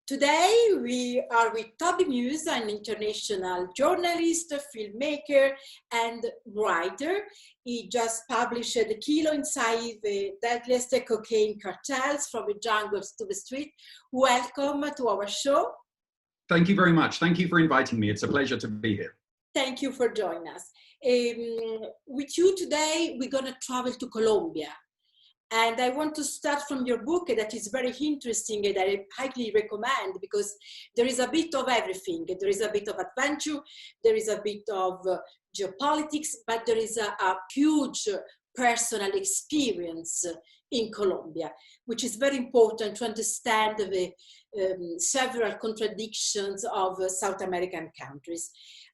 Today we are with Toby Muse, an international journalist, filmmaker, and writer. He just published The Kilo Inside the Deadliest Cocaine Cartels, From the Jungles to the Street. Welcome to our show. Thank you very much. Thank you for inviting me. It's a pleasure to be here. Thank you for joining us. With you today, we're going to travel to Colombia. And I want to start from your book that is very interesting and I highly recommend because there is a bit of everything. There is a bit of adventure, there is a bit of geopolitics, but there is a huge personal experience in Colombia, which is very important to understand the several contradictions of South American countries.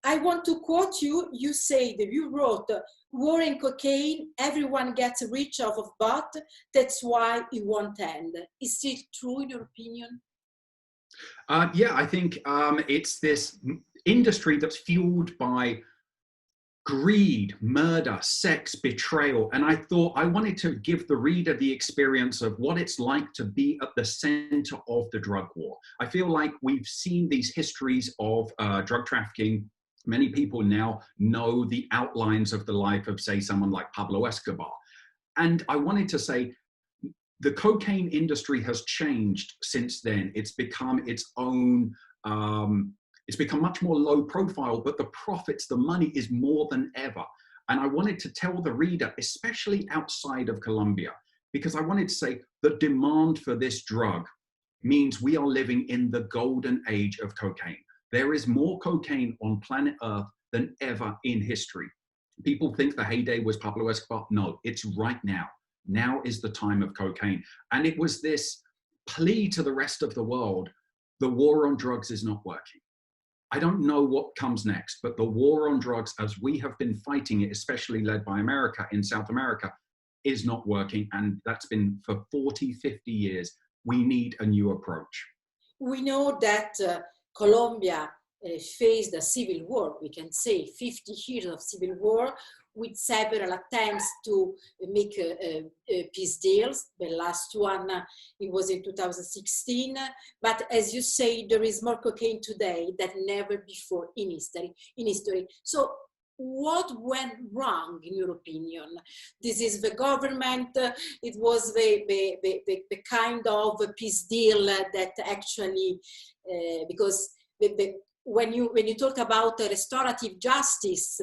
I want to quote you. You say that you wrote, "War and cocaine, everyone gets rich off of both. That's why it won't end." Is it true in your opinion? Yeah, I think it's this industry that's fueled by greed, murder, sex, betrayal. And I thought I wanted to give the reader the experience of what it's like to be at the center of the drug war. I feel like we've seen these histories of drug trafficking. Many people now know the outlines of the life of, say, someone like Pablo Escobar. And I wanted to say, the cocaine industry has changed since then. It's become its own, it's become much more low profile, but the profits, the money is more than ever. And I wanted to tell the reader, especially outside of Colombia, because I wanted to say the demand for this drug means we are living in the golden age of cocaine. There is more cocaine on planet Earth than ever in history. People think the heyday was Pablo Escobar. No, it's right now. Now is the time of cocaine. And it was this plea to the rest of the world, the war on drugs is not working. I don't know what comes next, but the war on drugs, as we have been fighting it, especially led by America in South America, is not working. And that's been for 40, 50 years. We need a new approach. We know that Colombia faced a civil war, we can say 50 years of civil war, with several attempts to make peace deals. The last one, it was in 2016. But as you say, there is more cocaine today than never before in history. So what went wrong, in your opinion? This is the government, it was the kind of peace deal that actually, because when you talk about restorative justice,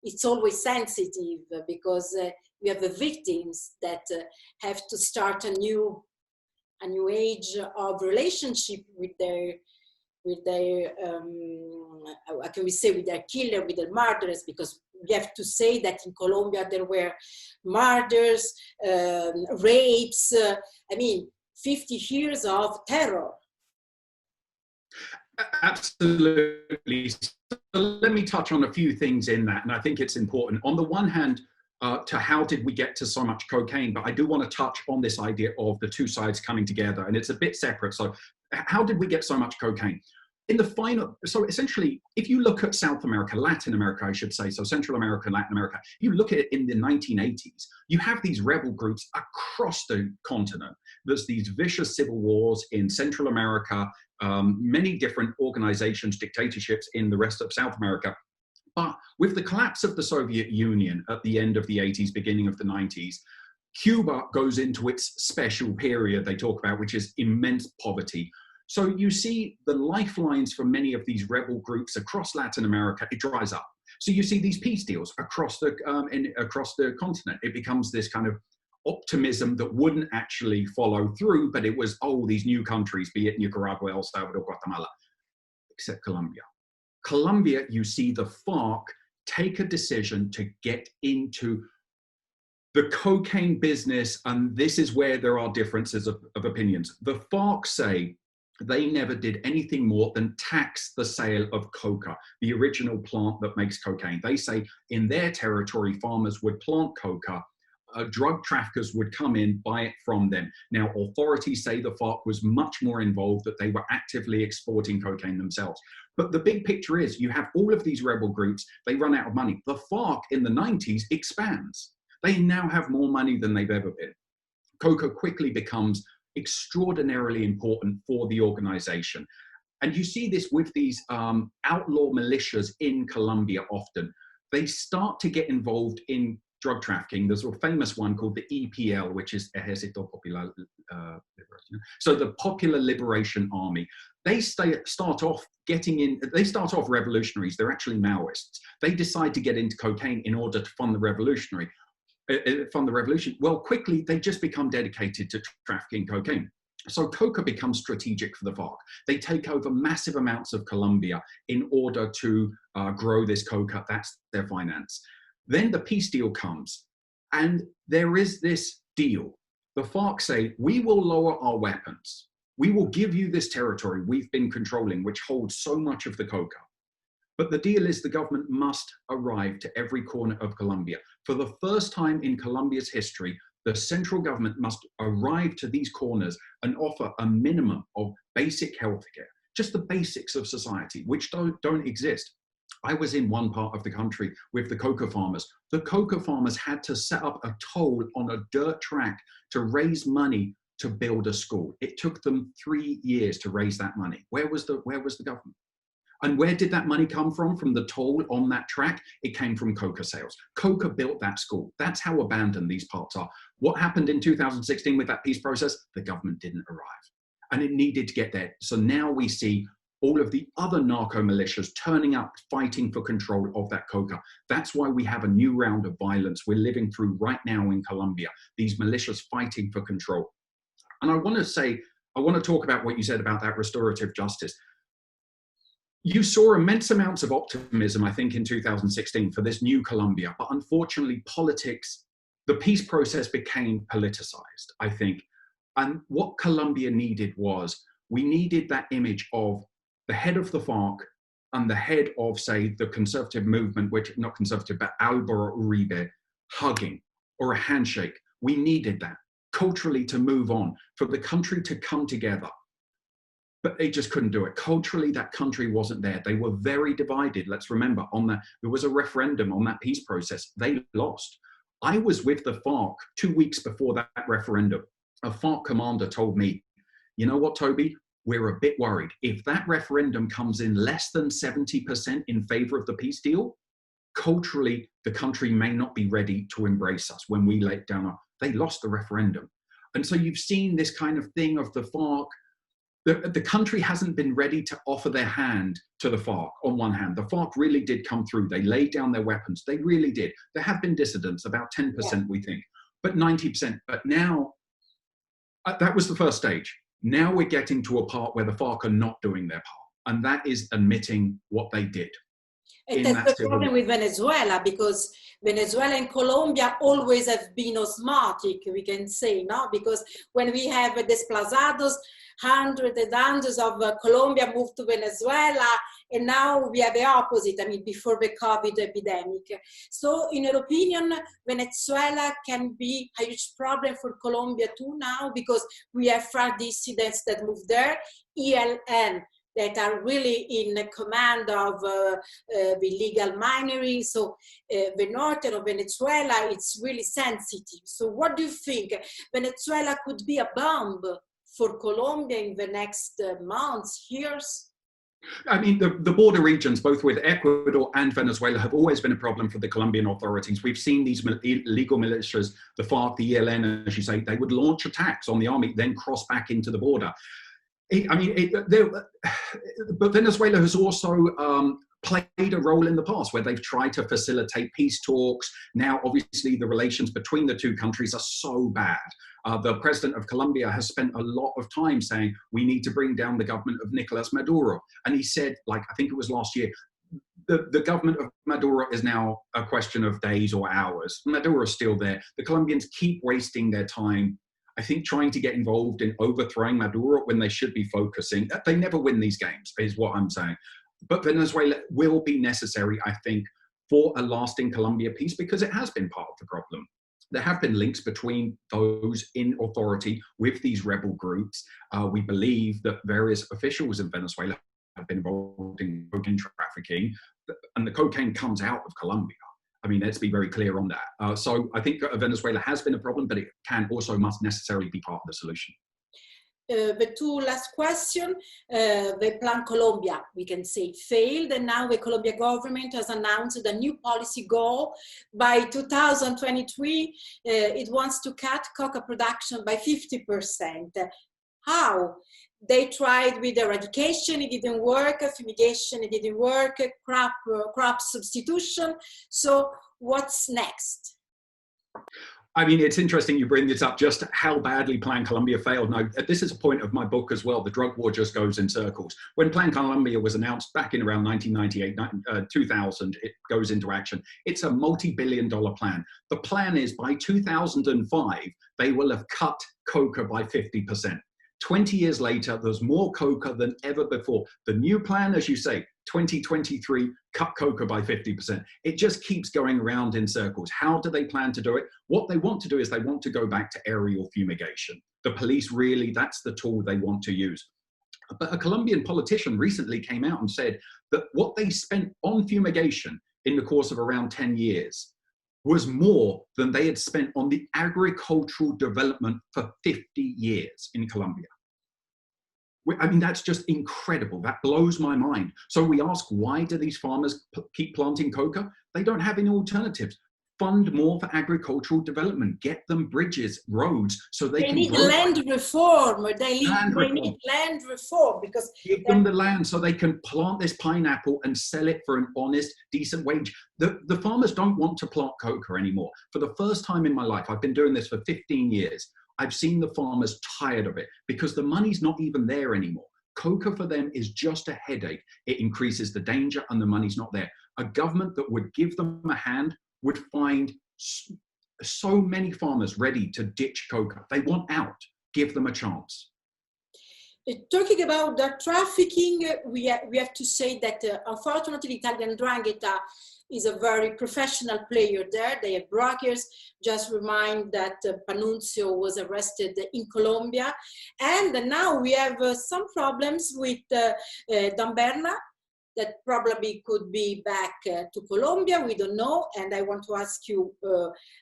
it's always sensitive because we have the victims that have to start a new age of relationship with their how can we say, with their killer, with their murderers, because we have to say that in Colombia there were murders, rapes, 50 years of terror. Absolutely. So let me touch on a few things in that, and I think it's important. On the one hand, to how did we get to so much cocaine, but I do want to touch on this idea of the two sides coming together, and it's a bit separate. So how did we get so much cocaine? In the final, so essentially, if you look at South America, Latin America, I should say, so Central America, Latin America, you look at it in the 1980s, you have these rebel groups across the continent. There's these vicious civil wars in Central America, many different organizations, dictatorships in the rest of South America. But with the collapse of the Soviet Union at the end of the 80s, beginning of the 90s, Cuba goes into its special period they talk about, which is immense poverty. So you see the lifelines for many of these rebel groups across Latin America, it dries up. So you see these peace deals across the continent. It becomes this kind of optimism that wouldn't actually follow through, but it was, oh, these new countries, be it Nicaragua, El Salvador, Guatemala, except Colombia. Colombia, you see the FARC take a decision to get into the cocaine business, and this is where there are differences of opinions. The FARC say they never did anything more than tax the sale of coca, the original plant that makes cocaine. They say in their territory, farmers would plant coca, drug traffickers would come in, buy it from them. Now, authorities say the FARC was much more involved, that they were actively exporting cocaine themselves. But the big picture is you have all of these rebel groups, they run out of money. The FARC in the 90s expands. They now have more money than they've ever been. Coca quickly becomes extraordinarily important for the organization. And you see this with these outlaw militias in Colombia often. They start to get involved in drug trafficking. There's a famous one called the EPL, which is Ejército Popular Liberación. So the Popular Liberation Army. They start off revolutionaries. They're actually Maoists. They decide to get into cocaine in order to fund the revolution. Well, quickly, they just become dedicated to trafficking cocaine. So coca becomes strategic for the FARC. They take over massive amounts of Colombia in order to grow this coca. That's their finance. Then the peace deal comes, and there is this deal. The FARC say, we will lower our weapons. We will give you this territory we've been controlling, which holds so much of the coca. But the deal is the government must arrive to every corner of Colombia. For the first time in Colombia's history, the central government must arrive to these corners and offer a minimum of basic healthcare, just the basics of society, which don't exist. I was in one part of the country with the coca farmers. The coca farmers had to set up a toll on a dirt track to raise money to build a school. It took them 3 years to raise that money. Where was the government? And where did that money come from? From the toll on that track? It came from coca sales. Coca built that school. That's how abandoned these parts are. What happened in 2016 with that peace process? The government didn't arrive. And it needed to get there. So now we see all of the other narco militias turning up, fighting for control of that coca. That's why we have a new round of violence we're living through right now in Colombia. These militias fighting for control. And I want to talk about what you said about that restorative justice. You saw immense amounts of optimism, I think, in 2016 for this new Colombia, but unfortunately politics, the peace process became politicized, I think. And what Colombia needed was, we needed that image of the head of the FARC and the head of, say, the conservative movement, which, not conservative, but Álvaro Uribe, hugging or a handshake. We needed that culturally to move on, for the country to come together. But they just couldn't do it. Culturally, that country wasn't there. They were very divided. Let's remember, there was a referendum on that peace process. They lost. I was with the FARC 2 weeks before that referendum. A FARC commander told me, you know what, Toby? We're a bit worried. If that referendum comes in less than 70% in favor of the peace deal, culturally, the country may not be ready to embrace us when we lay down. They lost the referendum. And so you've seen this kind of thing of the FARC. The country hasn't been ready to offer their hand to the FARC. On one hand, the FARC really did come through. They laid down their weapons. They really did. There have been dissidents, about 10%, we think, but 90%. But now, that was the first stage. Now we're getting to a part where the FARC are not doing their part, and that is admitting what they did. And that's the problem with Venezuela, because Venezuela and Colombia always have been osmotic, we can say, no? Because when we have desplazados, hundreds and hundreds of Colombia moved to Venezuela, and now we have the opposite, I mean, before the COVID epidemic. So in your opinion, Venezuela can be a huge problem for Colombia too now, because we have FARC dissidents that move there, ELN, that are really in command of the illegal minery. So the north of Venezuela, it's really sensitive. So what do you think? Venezuela could be a bomb for Colombia in the next months, years? I mean, the border regions, both with Ecuador and Venezuela, have always been a problem for the Colombian authorities. We've seen these illegal militias, the FARC, the ELN, as you say, they would launch attacks on the army, then cross back into the border. But Venezuela has also played a role in the past where they've tried to facilitate peace talks. Now, obviously, the relations between the two countries are so bad. The president of Colombia has spent a lot of time saying, we need to bring down the government of Nicolas Maduro. And he said, like, I think it was last year, the government of Maduro is now a question of days or hours. Maduro is still there. The Colombians keep wasting their time, I think, trying to get involved in overthrowing Maduro when they should be focusing. They never win these games, is what I'm saying. But Venezuela will be necessary, I think, for a lasting Colombia peace, because it has been part of the problem. There have been links between those in authority with these rebel groups. We believe that various officials in Venezuela have been involved in cocaine trafficking, and the cocaine comes out of Colombia. I mean, let's be very clear on that. So I think Venezuela has been a problem, but it can also must necessarily be part of the solution. the two last question, the Plan Colombia, we can say, failed, and now the Colombia government has announced a new policy goal. By 2023, it wants to cut coca production by 50%. How? They tried with eradication, it didn't work, fumigation, it didn't work, crop substitution. So what's next? I mean, it's interesting you bring this up, just how badly Plan Colombia failed. Now, this is a point of my book as well. The drug war just goes in circles. When Plan Colombia was announced back in around 1998, 2000, it goes into action. It's a multi-billion-dollar plan. The plan is by 2005, they will have cut coca by 50%. 20 years later, there's more coca than ever before. The new plan, as you say, 2023, cut coca by 50%. It just keeps going around in circles. How do they plan to do it? What they want to do is they want to go back to aerial fumigation. The police really, that's the tool they want to use. But a Colombian politician recently came out and said that what they spent on fumigation in the course of around 10 years was more than they had spent on the agricultural development for 50 years in Colombia. I mean, that's just incredible. That blows my mind. So we ask, why do these farmers keep planting coca? They don't have any alternatives. Fund more for agricultural development. Get them bridges, roads, so they can need grow. Land reform. They need land reform because give them the land so they can plant this pineapple and sell it for an honest, decent wage. The farmers don't want to plant coca anymore. For the first time in my life, I've been doing this for 15 years. I've seen the farmers tired of it because the money's not even there anymore. Coca for them is just a headache. It increases the danger and the money's not there. A government that would give them a hand would find so many farmers ready to ditch coca. They want out. Give them a chance. Talking about the trafficking, we have to say that unfortunately Italian 'Ndrangheta is a very professional player there. They have brokers. Just remind that Panunzio was arrested in Colombia. And now we have some problems with Don Berna that probably could be back to Colombia. We don't know. And I want to ask you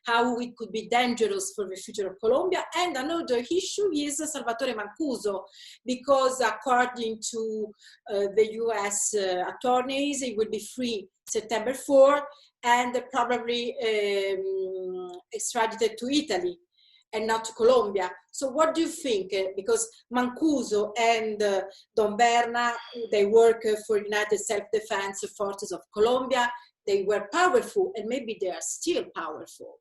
how it could be dangerous for the future of Colombia. And another issue is Salvatore Mancuso, because according to the US attorneys, he will be free September 4 and probably extradited to Italy and not to Colombia. So what do you think? Because Mancuso and Don Berna, they work for United Self-Defense Forces of Colombia. They were powerful and maybe they are still powerful.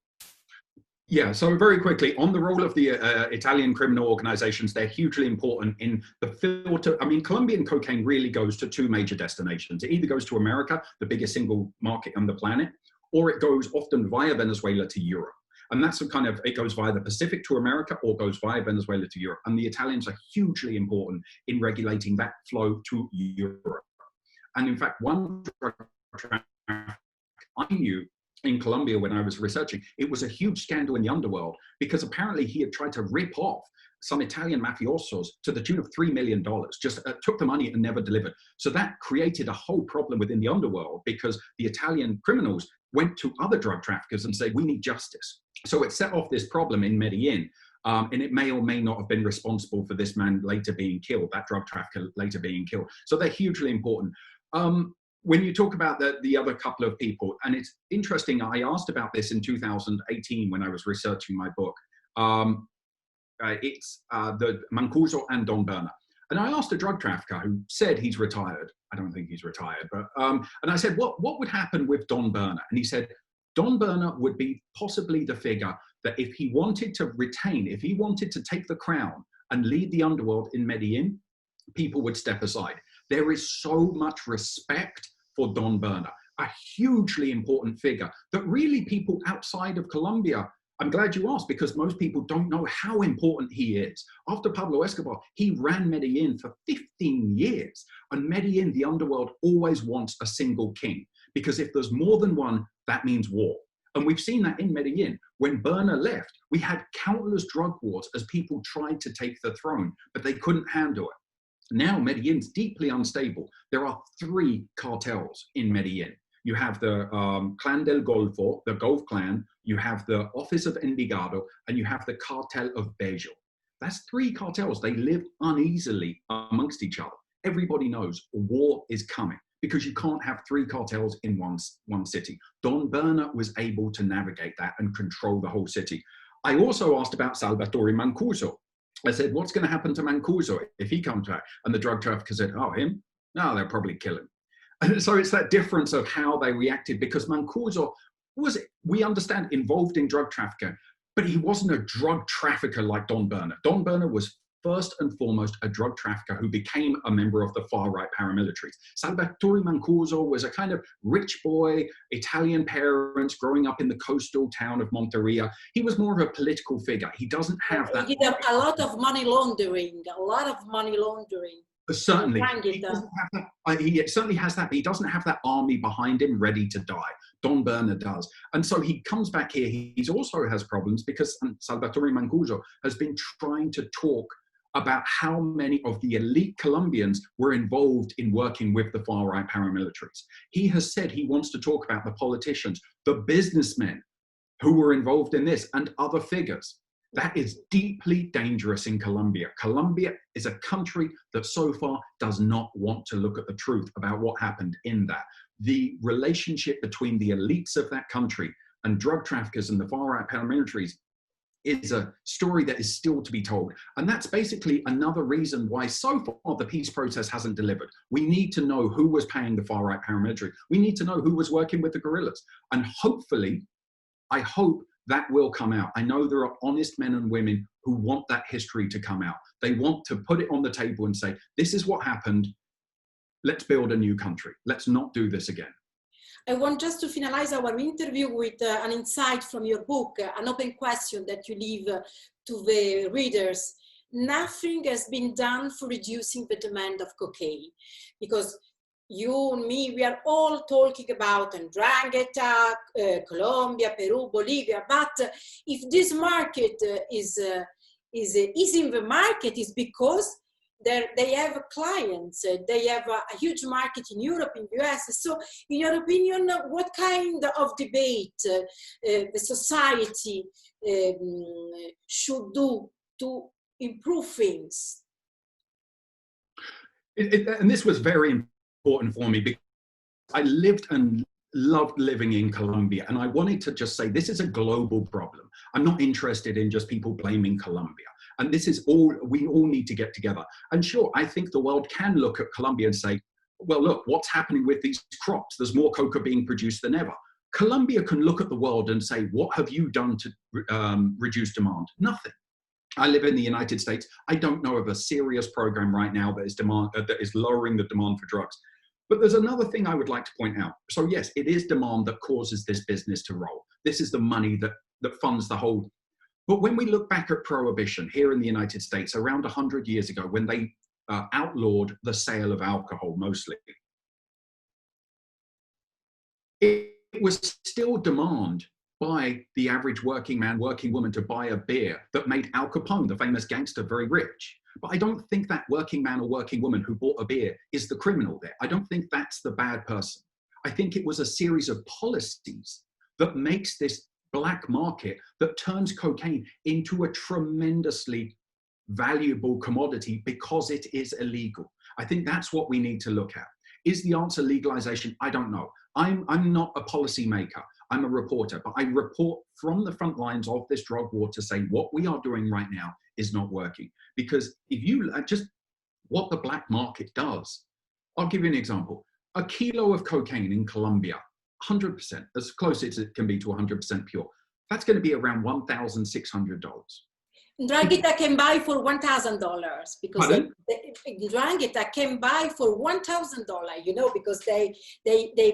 Yeah, so very quickly, on the role of the Italian criminal organizations, they're hugely important in the filter. I mean, Colombian cocaine really goes to two major destinations. It either goes to America, the biggest single market on the planet, or it goes often via Venezuela to Europe. And that's a kind of, it goes via the Pacific to America or goes via Venezuela to Europe. And the Italians are hugely important in regulating that flow to Europe. And in fact, one drug I knew in Colombia when I was researching, it was a huge scandal in the underworld because apparently he had tried to rip off some Italian mafiosos to the tune of $3 million, just took the money and never delivered. So that created a whole problem within the underworld because the Italian criminals went to other drug traffickers and said, we need justice. So it set off this problem in Medellin. And it may or may not have been responsible for this man later being killed, that drug trafficker later being killed. So they're hugely important. When you talk about the other couple of people, and it's interesting, I asked about this in 2018 when I was researching my book. It's the Mancuso and Don Berna. And I asked a drug trafficker who said he's retired. I don't think he's retired, but, and I said, what would happen with Don Berna? And he said, Don Berna would be possibly the figure that if he wanted to retain, if he wanted to take the crown and lead the underworld in Medellin, people would step aside. There is so much respect for Don Berna, a hugely important figure that really people outside of Colombia, I'm glad you asked because most people don't know how important he is. After Pablo Escobar, he ran Medellin for 15 years. And Medellin, the underworld, always wants a single king because if there's more than one, that means war. And we've seen that in Medellin. When Berna left, we had countless drug wars as people tried to take the throne, but they couldn't handle it. Now Medellin's deeply unstable. There are 3 cartels in Medellin. You have the Clan del Golfo, the Gulf clan, you have the Office of Envigado, and you have the Cartel of Bello. That's three cartels. They live uneasily amongst each other. Everybody knows war is coming because you can't have three cartels in one city. Don Berna was able to navigate that and control the whole city. I also asked about Salvatore Mancuso. I said, what's going to happen to Mancuso if he comes back? And the drug trafficker said, oh, him? No, they'll probably kill him. And so it's that difference of how they reacted, because Mancuso was, we understand, involved in drug trafficking, but he wasn't a drug trafficker like Don Berna. Don Berna was first and foremost a drug trafficker who became a member of the far-right paramilitaries. Salvatore Mancuso was a kind of rich boy, Italian parents, growing up in the coastal town of Monteria. He was more of a political figure. He doesn't have that. He did a lot of money laundering, a lot of money laundering. Certainly, he doesn't have that. He certainly has that, but he doesn't have that army behind him ready to die. Don Berna does. And so he comes back here. He also has problems because Salvatore Mancuso has been trying to talk about how many of the elite Colombians were involved in working with the far-right paramilitaries. He has said he wants to talk about the politicians, the businessmen who were involved in this, and other figures. That is deeply dangerous in Colombia. Colombia is a country that so far does not want to look at the truth about what happened in that. The relationship between the elites of that country and drug traffickers and the far-right paramilitaries is a story that is still to be told. And that's basically another reason why so far the peace process hasn't delivered. We need to know who was paying the far-right paramilitary. We need to know who was working with the guerrillas. And hopefully, I hope that will come out. I know there are honest men and women who want that history to come out. They want to put it on the table and say, this is what happened. Let's build a new country. Let's not do this again. I want just to finalize our interview with an insight from your book, an open question that you leave to the readers. Nothing has been done for reducing the demand of cocaine, because you and me, we are all talking about Ndrangheta, Colombia, Peru, Bolivia, but if this market is in the market, is because they have clients, they have a huge market in Europe, in the US. So in your opinion, what kind of debate the society should do to improve things? And this was very important for me because I lived and loved living in Colombia. And I wanted to just say, this is a global problem. I'm not interested in just people blaming Colombia. And this is all, we all need to get together. And sure, I think the world can look at Colombia and say, well, look, what's happening with these crops? There's more coca being produced than ever. Colombia can look at the world and say, what have you done to reduce demand? Nothing. I live in the United States. I don't know of a serious program right now that is lowering the demand for drugs. But there's another thing I would like to point out. So yes, it is demand that causes this business to roll. This is the money that funds the whole. But when we look back at prohibition here in the United States, around 100 years ago, when they outlawed the sale of alcohol mostly, it was still demand by the average working man, working woman to buy a beer that made Al Capone, the famous gangster, very rich. But I don't think that working man or working woman who bought a beer is the criminal there. I don't think that's the bad person. I think it was a series of policies that makes this black market that turns cocaine into a tremendously valuable commodity because it is illegal. I think that's what we need to look at. Is the answer legalization? I don't know. I'm not a policy maker. I'm a reporter, but I report from the front lines of this drug war to say what we are doing right now is not working. Because if you just what the black market does, I'll give you an example. A kilo of cocaine in Colombia, 100%, as close as it can be to 100% pure, that's going to be around $1,600. Ndrangheta can buy for $1,000 because Ndrangheta can buy for $1,000, you know, because they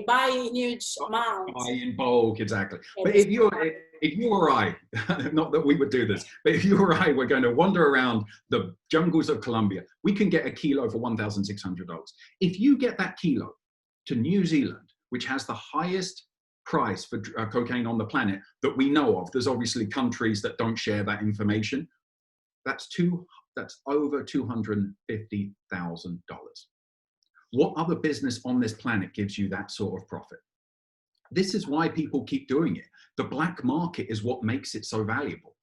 buy in huge amounts. Buy in bulk, exactly. But if you or I, not that we would do this, but if you or I were going to wander around the jungles of Colombia, we can get a kilo for $1,600. If you get that kilo to New Zealand, which has the highest price for cocaine on the planet that we know of, there's obviously countries that don't share that information, that's over $250,000. What other business on this planet gives you that sort of profit? This is why people keep doing it. The black market is what makes it so valuable.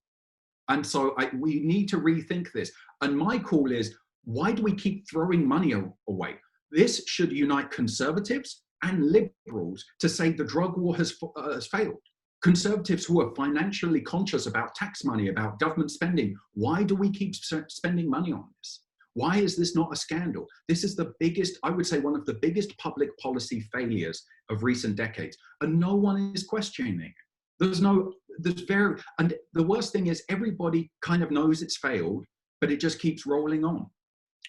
And so we need to rethink this. And my call is, why do we keep throwing money away? This should unite conservatives and liberals to say the drug war has failed. Conservatives who are financially conscious about tax money, about government spending, why do we keep spending money on this? Why is this not a scandal? This is the biggest, I would say, one of the biggest public policy failures of recent decades, and no one is questioning it. And the worst thing is everybody kind of knows it's failed, but it just keeps rolling on.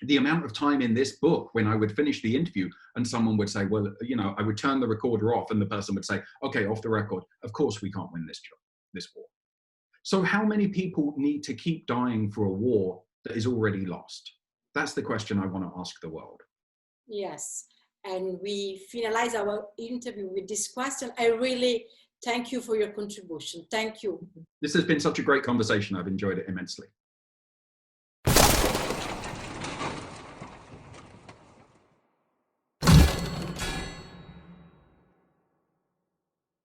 The amount of time in this book when I would finish the interview and someone would say, well, you know, I would turn the recorder off and the person would say, okay, off the record, of course we can't win this war. So how many people need to keep dying for a war that is already lost? That's the question I want to ask the world. Yes, and we finalize our interview with this question. I really thank you for your contribution. Thank you. This has been such a great conversation. I've enjoyed it immensely.